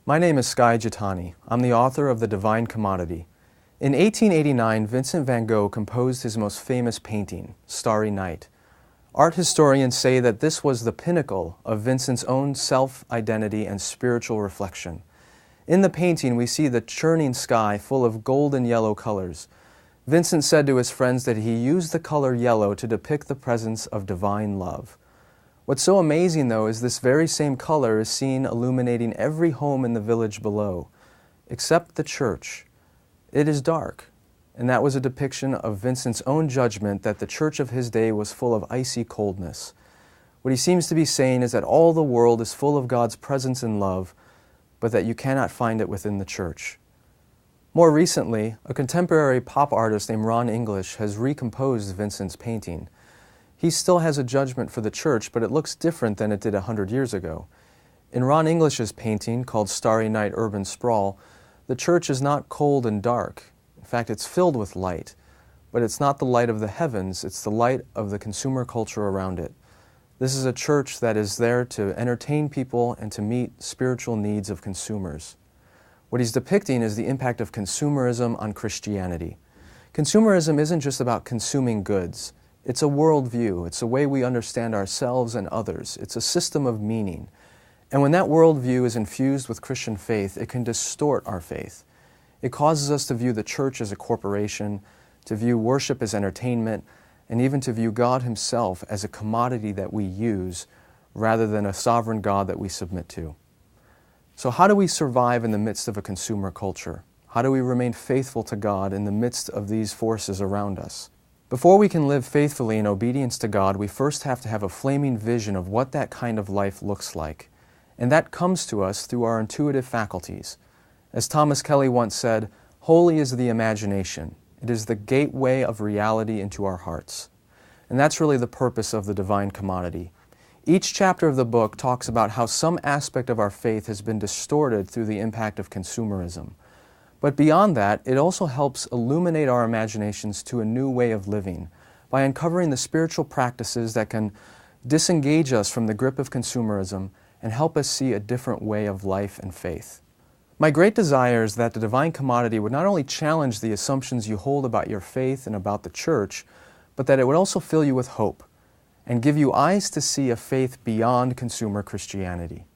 My name is Skye Jitani. I'm the author of The Divine Commodity. In 1889, Vincent van Gogh composed his most famous painting, Starry Night. Art historians say that this was the pinnacle of Vincent's own self-identity and spiritual reflection. In the painting, we see the churning sky full of gold and yellow colors. Vincent said to his friends that he used the color yellow to depict the presence of divine love. What's so amazing, though, is this very same color is seen illuminating every home in the village below, except the church. It is dark, and that was a depiction of Vincent's own judgment that the church of his day was full of icy coldness. What he seems to be saying is that all the world is full of God's presence and love, but that you cannot find it within the church. More recently, a contemporary pop artist named Ron English has recomposed Vincent's painting. He still has a judgment for the church, but it looks different than it did 100 years ago. In Ron English's painting, called Starry Night Urban Sprawl, the church is not cold and dark. In fact, it's filled with light. But it's not the light of the heavens, it's the light of the consumer culture around it. This is a church that is there to entertain people and to meet spiritual needs of consumers. What he's depicting is the impact of consumerism on Christianity. Consumerism isn't just about consuming goods. It's a worldview. It's a way we understand ourselves and others. It's a system of meaning. And when that worldview is infused with Christian faith, it can distort our faith. It causes us to view the church as a corporation, to view worship as entertainment, and even to view God Himself as a commodity that we use rather than a sovereign God that we submit to. So how do we survive in the midst of a consumer culture? How do we remain faithful to God in the midst of these forces around us? Before we can live faithfully in obedience to God, we first have to have a flaming vision of what that kind of life looks like. And that comes to us through our intuitive faculties. As Thomas Kelly once said, "Holy is the imagination. It is the gateway of reality into our hearts." And that's really the purpose of The Divine Commodity. Each chapter of the book talks about how some aspect of our faith has been distorted through the impact of consumerism. But beyond that, it also helps illuminate our imaginations to a new way of living by uncovering the spiritual practices that can disengage us from the grip of consumerism and help us see a different way of life and faith. My great desire is that The Divine Commodity would not only challenge the assumptions you hold about your faith and about the church, but that it would also fill you with hope and give you eyes to see a faith beyond consumer Christianity.